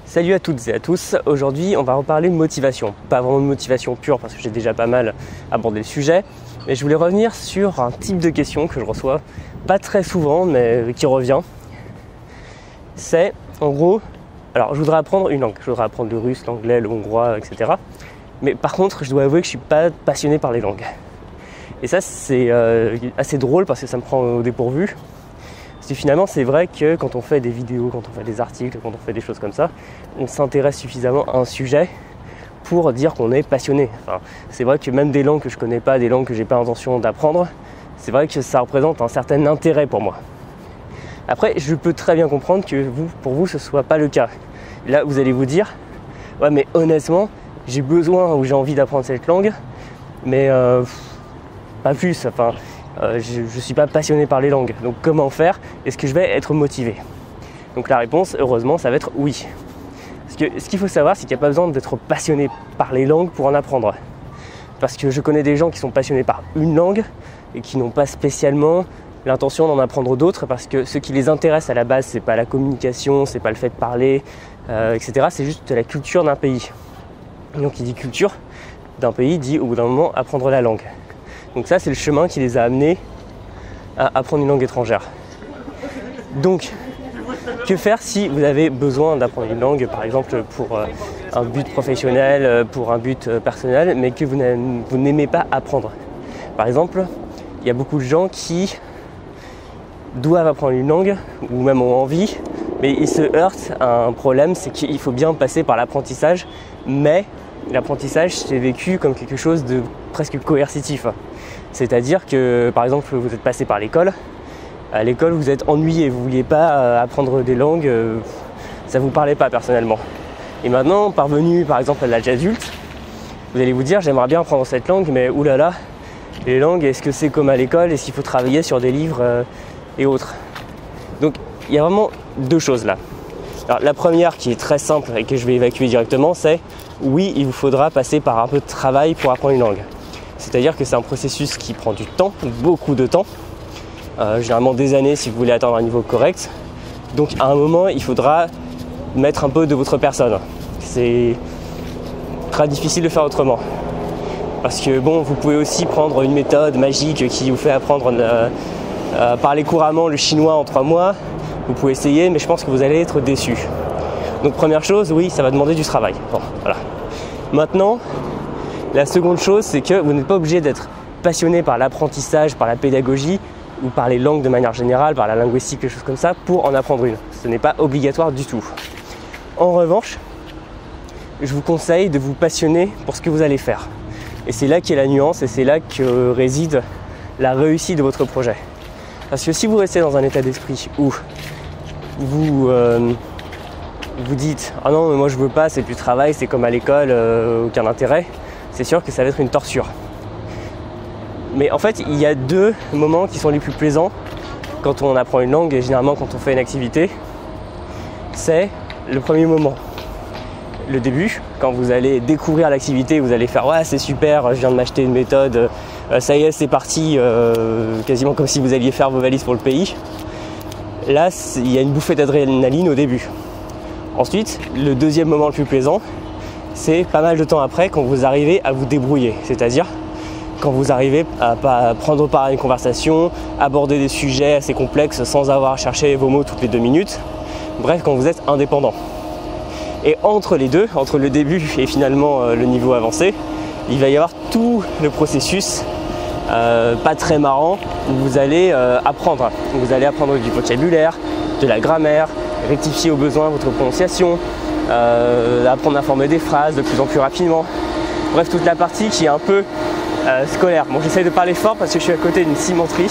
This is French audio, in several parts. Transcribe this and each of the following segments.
Salut à toutes et à tous, aujourd'hui on va reparler de motivation. Pas vraiment de motivation pure parce que j'ai déjà pas mal abordé le sujet, mais je voulais revenir sur un type de question que je reçois pas très souvent mais qui revient. C'est en gros, alors je voudrais apprendre une langue, je voudrais apprendre le russe, l'anglais, le hongrois, etc. Mais par contre je dois avouer que je suis pas passionné par les langues. Et ça c'est assez drôle parce que ça me prend au dépourvu. Parce que finalement, c'est vrai que quand on fait des vidéos, quand on fait des articles, quand on fait des choses comme ça, on s'intéresse suffisamment à un sujet pour dire qu'on est passionné. Enfin, c'est vrai que même des langues que je connais pas, des langues que j'ai pas intention d'apprendre, c'est vrai que ça représente un certain intérêt pour moi. Après, je peux très bien comprendre que pour vous, ce soit pas le cas. Là, vous allez vous dire, ouais, mais honnêtement, j'ai besoin ou j'ai envie d'apprendre cette langue, mais pas plus. Enfin, je ne suis pas passionné par les langues, donc comment faire? Est-ce que je vais être motivé? Donc la réponse, heureusement, ça va être oui. Parce que ce qu'il faut savoir, c'est qu'il n'y a pas besoin d'être passionné par les langues pour en apprendre. Parce que je connais des gens qui sont passionnés par une langue et qui n'ont pas spécialement l'intention d'en apprendre d'autres, parce que ce qui les intéresse à la base, c'est pas la communication, c'est pas le fait de parler, etc. C'est juste la culture d'un pays. Donc qui dit culture d'un pays dit au bout d'un moment apprendre la langue. Donc ça, c'est le chemin qui les a amenés à apprendre une langue étrangère. Donc, que faire si vous avez besoin d'apprendre une langue, par exemple pour un but professionnel, pour un but personnel, mais que vous n'aimez pas apprendre? Par exemple, il y a beaucoup de gens qui doivent apprendre une langue, ou même ont envie, mais ils se heurtent à un problème, c'est qu'il faut bien passer par l'apprentissage, mais l'apprentissage, c'est vécu comme quelque chose de presque coercitif. C'est-à-dire que, par exemple, vous êtes passé par l'école. À l'école, vous êtes ennuyé, vous ne vouliez pas apprendre des langues, ça ne vous parlait pas personnellement. Et maintenant, parvenu par exemple à l'âge adulte, vous allez vous dire, j'aimerais bien apprendre cette langue, mais oulala, les langues, est-ce que c'est comme à l'école? Est-ce qu'il faut travailler sur des livres et autres? Donc, il y a vraiment deux choses là. Alors, la première, qui est très simple et que je vais évacuer directement, c'est oui, il vous faudra passer par un peu de travail pour apprendre une langue. C'est-à-dire que c'est un processus qui prend du temps, beaucoup de temps, généralement des années si vous voulez atteindre un niveau correct. Donc à un moment, il faudra mettre un peu de votre personne. C'est très difficile de faire autrement. Parce que bon, vous pouvez aussi prendre une méthode magique qui vous fait apprendre à parler couramment le chinois en 3 mois. Vous pouvez essayer, mais je pense que vous allez être déçu. Donc première chose, oui, ça va demander du travail. Bon, voilà. Maintenant, la seconde chose, c'est que vous n'êtes pas obligé d'être passionné par l'apprentissage, par la pédagogie ou par les langues de manière générale, par la linguistique, quelque chose comme ça, pour en apprendre une. Ce n'est pas obligatoire du tout. En revanche, je vous conseille de vous passionner pour ce que vous allez faire. Et c'est là qu'est la nuance et c'est là que réside la réussite de votre projet. Parce que si vous restez dans un état d'esprit où vous dites « Ah non, mais moi je veux pas, c'est plus travail, c'est comme à l'école, aucun intérêt », c'est sûr que ça va être une torture. Mais en fait, il y a deux moments qui sont les plus plaisants quand on apprend une langue et généralement quand on fait une activité. C'est le premier moment, le début, quand vous allez découvrir l'activité, vous allez faire « Ouais, c'est super, je viens de m'acheter une méthode, ça y est, c'est parti, quasiment comme si vous alliez faire vos valises pour le pays ». Là, il y a une bouffée d'adrénaline au début. Ensuite, le deuxième moment le plus plaisant, c'est pas mal de temps après quand vous arrivez à vous débrouiller. C'est-à-dire quand vous arrivez à prendre part à une conversation, aborder des sujets assez complexes sans avoir à chercher vos mots toutes les 2 minutes. Bref, quand vous êtes indépendant. Et entre les deux, entre le début et finalement le niveau avancé, il va y avoir tout le processus pas très marrant où vous allez apprendre. Vous allez apprendre du vocabulaire, de la grammaire, rectifier au besoin votre prononciation, apprendre à former des phrases de plus en plus rapidement. Bref, toute la partie qui est un peu scolaire. Bon, j'essaie de parler fort parce que je suis à côté d'une cimenterie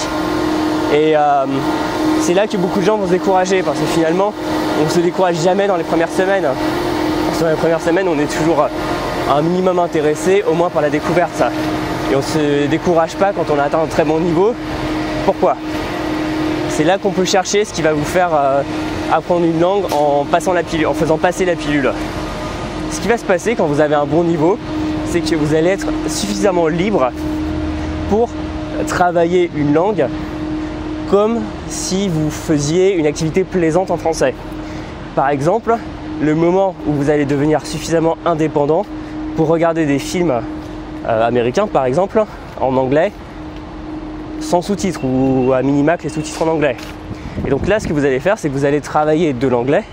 et c'est là que beaucoup de gens vont se décourager parce que finalement, on ne se décourage jamais dans les premières semaines. Dans les premières semaines, on est toujours un minimum intéressé, au moins par la découverte. Et on ne se décourage pas quand on a atteint un très bon niveau. Pourquoi? C'est là qu'on peut chercher ce qui va vous faire apprendre une langue en faisant passer la pilule. Ce qui va se passer quand vous avez un bon niveau, c'est que vous allez être suffisamment libre pour travailler une langue comme si vous faisiez une activité plaisante en français. Par exemple, le moment où vous allez devenir suffisamment indépendant pour regarder des films américains par exemple, en anglais, sans sous-titres ou à minima que les sous-titres en anglais. Et donc là, ce que vous allez faire, c'est que vous allez travailler de l'anglais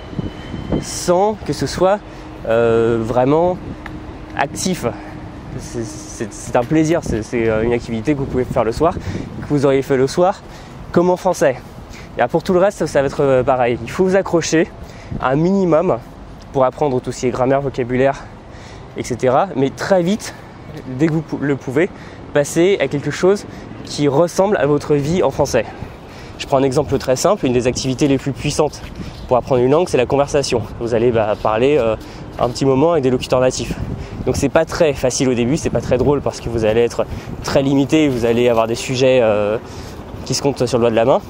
sans que ce soit vraiment actif. C'est un plaisir, c'est une activité que vous pouvez faire le soir, que vous auriez fait le soir, comme en français. Et pour tout le reste, ça va être pareil. Il faut vous accrocher à un minimum pour apprendre tout ce qui est grammaire, vocabulaire, etc. Mais très vite, dès que vous le pouvez, passer à quelque chose qui ressemble à votre vie en français. Je prends un exemple très simple, une des activités les plus puissantes pour apprendre une langue, c'est la conversation. Vous allez parler un petit moment avec des locuteurs natifs. Donc c'est pas très facile au début, c'est pas très drôle parce que vous allez être très limité, vous allez avoir des sujets qui se comptent sur le doigt de la main.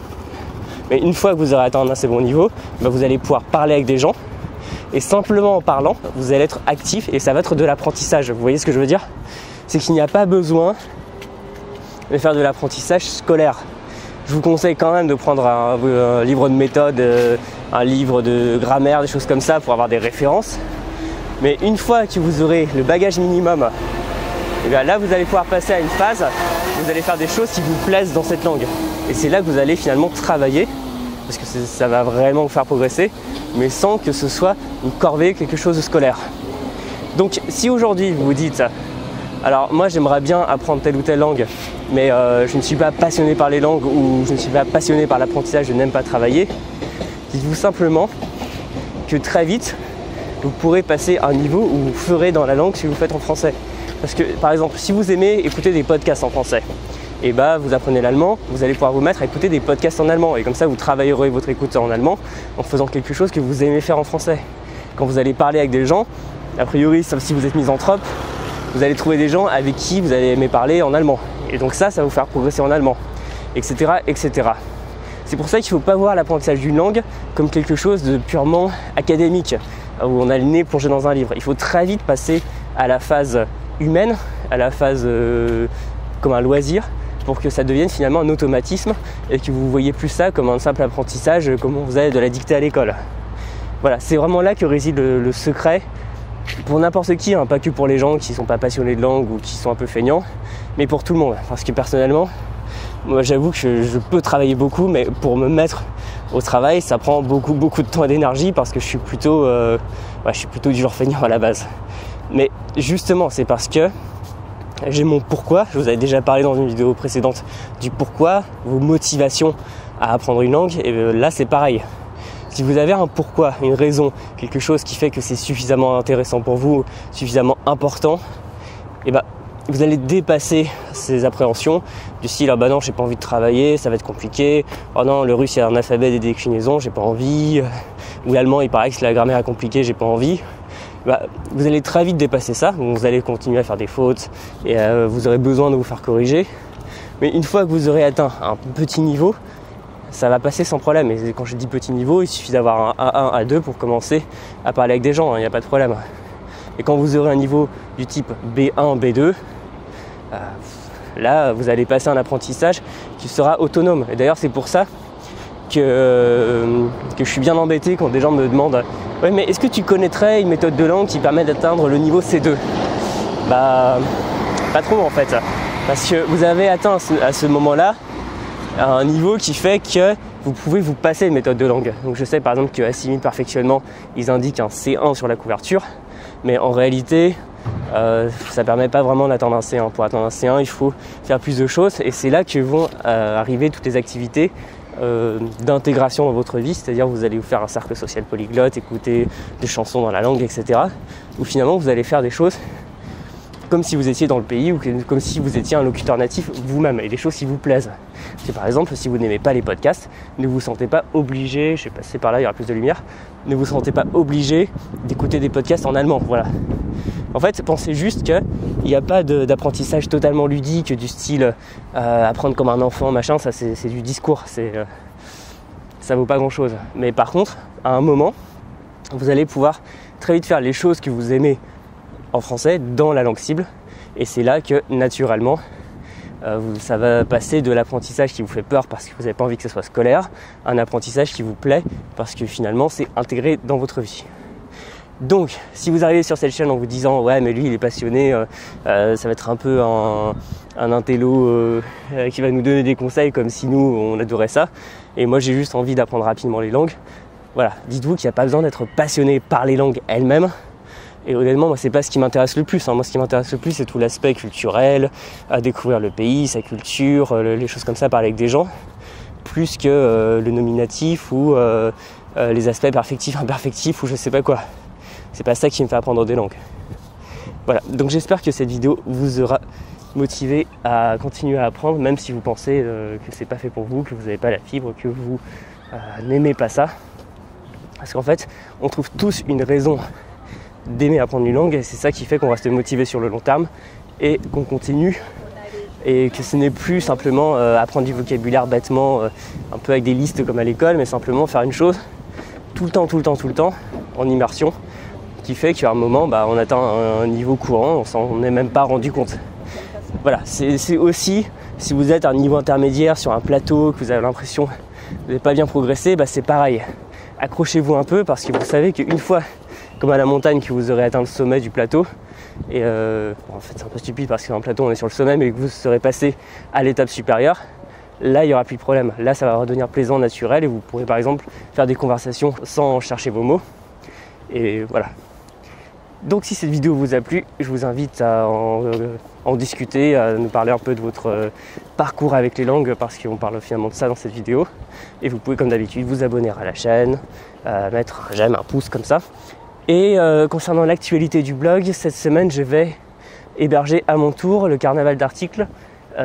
Mais une fois que vous aurez atteint un assez bon niveau, vous allez pouvoir parler avec des gens et simplement en parlant, vous allez être actif et ça va être de l'apprentissage. Vous voyez ce que je veux dire? C'est qu'il n'y a pas besoin de faire de l'apprentissage scolaire. Je vous conseille quand même de prendre un livre de méthode, un livre de grammaire, des choses comme ça pour avoir des références. Mais une fois que vous aurez le bagage minimum, et bien là vous allez pouvoir passer à une phase où vous allez faire des choses qui vous plaisent dans cette langue. Et c'est là que vous allez finalement travailler, parce que ça va vraiment vous faire progresser, mais sans que ce soit une corvée, quelque chose de scolaire. Donc si aujourd'hui vous vous dites, alors moi j'aimerais bien apprendre telle ou telle langue, mais je ne suis pas passionné par les langues ou je ne suis pas passionné par l'apprentissage, je n'aime pas travailler, dites-vous simplement que très vite, vous pourrez passer à un niveau où vous ferez dans la langue ce que vous faites en français. Parce que par exemple, si vous aimez écouter des podcasts en français, et vous apprenez l'allemand, vous allez pouvoir vous mettre à écouter des podcasts en allemand. Et comme ça, vous travaillerez votre écoute en allemand en faisant quelque chose que vous aimez faire en français. Quand vous allez parler avec des gens, a priori, sauf si vous êtes misanthrope, vous allez trouver des gens avec qui vous allez aimer parler en allemand. Et donc ça va vous faire progresser en allemand, etc., etc. C'est pour ça qu'il ne faut pas voir l'apprentissage d'une langue comme quelque chose de purement académique, où on a le nez plongé dans un livre. Il faut très vite passer à la phase humaine, à la phase comme un loisir, pour que ça devienne finalement un automatisme et que vous ne voyez plus ça comme un simple apprentissage, comme vous avez de la dictée à l'école. Voilà, c'est vraiment là que réside le secret pour n'importe qui, pas que pour les gens qui ne sont pas passionnés de langue ou qui sont un peu feignants, mais pour tout le monde. Parce que personnellement, moi j'avoue que je peux travailler beaucoup, mais pour me mettre au travail, ça prend beaucoup de temps et d'énergie parce que je suis plutôt du genre feignant à la base. Mais justement, c'est parce que j'ai mon pourquoi. Je vous avais déjà parlé dans une vidéo précédente du pourquoi, vos motivations à apprendre une langue. Et là, c'est pareil. Si vous avez un pourquoi, une raison, quelque chose qui fait que c'est suffisamment intéressant pour vous, suffisamment important, vous allez dépasser ces appréhensions du style « Ah bah non, j'ai pas envie de travailler, ça va être compliqué. Oh non, le russe, il y a un alphabet et des déclinaisons, j'ai pas envie. Ou l'allemand, il paraît que la grammaire est compliquée, j'ai pas envie. » Vous allez très vite dépasser ça, donc vous allez continuer à faire des fautes et vous aurez besoin de vous faire corriger. Mais une fois que vous aurez atteint un petit niveau, ça va passer sans problème. Et quand je dis petit niveau, il suffit d'avoir un A1, A2 pour commencer à parler avec des gens, il n'y a pas de problème. Et quand vous aurez un niveau du type B1, B2, là vous allez passer un apprentissage qui sera autonome. Et d'ailleurs c'est pour ça que je suis bien embêté quand des gens me demandent « Ouais, mais est-ce que tu connaîtrais une méthode de langue qui permet d'atteindre le niveau C2 ?» Pas trop en fait. Parce que vous avez atteint à ce moment-là un niveau qui fait que vous pouvez vous passer une méthode de langue. Donc je sais par exemple que Assimile Perfectionnement, ils indiquent un C1 sur la couverture, mais en réalité, ça ne permet pas vraiment d'atteindre un C1. Pour atteindre un C1, il faut faire plus de choses et c'est là que vont arriver toutes les activités d'intégration dans votre vie, c'est-à-dire vous allez vous faire un cercle social polyglotte, écouter des chansons dans la langue, etc. Où finalement vous allez faire des choses comme si vous étiez dans le pays ou comme si vous étiez un locuteur natif vous-même et des choses qui vous plaisent. C'est par exemple, si vous n'aimez pas les podcasts, ne vous sentez pas obligé, je vais passer par là, il y aura plus de lumière, ne vous sentez pas obligé d'écouter des podcasts en allemand, voilà. En fait, pensez juste qu'il n'y a pas d'apprentissage totalement ludique du style apprendre comme un enfant, machin, ça c'est du discours, ça vaut pas grand-chose. Mais par contre, à un moment, vous allez pouvoir très vite faire les choses que vous aimez en français dans la langue cible et c'est là que naturellement ça va passer de l'apprentissage qui vous fait peur parce que vous n'avez pas envie que ce soit scolaire à un apprentissage qui vous plaît parce que finalement c'est intégré dans votre vie. Donc, si vous arrivez sur cette chaîne en vous disant « Ouais, mais lui, il est passionné, ça va être un peu un intello qui va nous donner des conseils comme si nous, on adorait ça. Et moi, j'ai juste envie d'apprendre rapidement les langues. » Voilà, dites-vous qu'il n'y a pas besoin d'être passionné par les langues elles-mêmes. Et honnêtement, moi, c'est pas ce qui m'intéresse le plus. Moi, ce qui m'intéresse le plus, c'est tout l'aspect culturel, à découvrir le pays, sa culture, les choses comme ça, parler avec des gens, plus que le nominatif ou les aspects perfectifs, imperfectifs ou je sais pas quoi. C'est pas ça qui me fait apprendre des langues. Voilà, donc j'espère que cette vidéo vous aura motivé à continuer à apprendre, même si vous pensez que c'est pas fait pour vous, que vous n'avez pas la fibre, que vous n'aimez pas ça. Parce qu'en fait, on trouve tous une raison d'aimer apprendre une langue et c'est ça qui fait qu'on reste motivé sur le long terme et qu'on continue et que ce n'est plus simplement apprendre du vocabulaire bêtement, un peu avec des listes comme à l'école, mais simplement faire une chose tout le temps, en immersion, qui fait qu'à un moment, on atteint un niveau courant, on s'en est même pas rendu compte. Voilà, c'est aussi, si vous êtes à un niveau intermédiaire sur un plateau, que vous avez l'impression que vous n'avez pas bien progressé, c'est pareil. Accrochez-vous un peu parce que vous savez qu'une fois, comme à la montagne, que vous aurez atteint le sommet du plateau, et en fait c'est un peu stupide parce qu'un plateau on est sur le sommet, mais que vous serez passé à l'étape supérieure, là il n'y aura plus de problème. Là ça va redevenir plaisant, naturel, et vous pourrez par exemple faire des conversations sans chercher vos mots. Et voilà. Donc si cette vidéo vous a plu, je vous invite à en discuter, à nous parler un peu de votre parcours avec les langues, parce qu'on parle finalement de ça dans cette vidéo. Et vous pouvez comme d'habitude vous abonner à la chaîne, mettre un j'aime, un pouce comme ça. Et concernant l'actualité du blog, cette semaine je vais héberger à mon tour le carnaval d'articles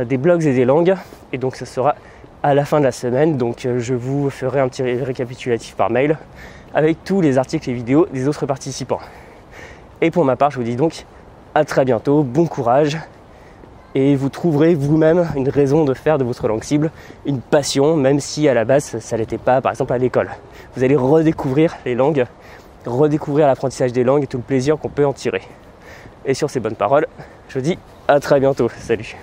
des blogs et des langues. Et donc ce sera à la fin de la semaine, donc je vous ferai un petit récapitulatif par mail avec tous les articles et vidéos des autres participants. Et pour ma part, je vous dis donc à très bientôt, bon courage, et vous trouverez vous-même une raison de faire de votre langue cible une passion, même si à la base ça l'était pas, par exemple à l'école. Vous allez redécouvrir les langues, redécouvrir l'apprentissage des langues et tout le plaisir qu'on peut en tirer. Et sur ces bonnes paroles, je vous dis à très bientôt, salut.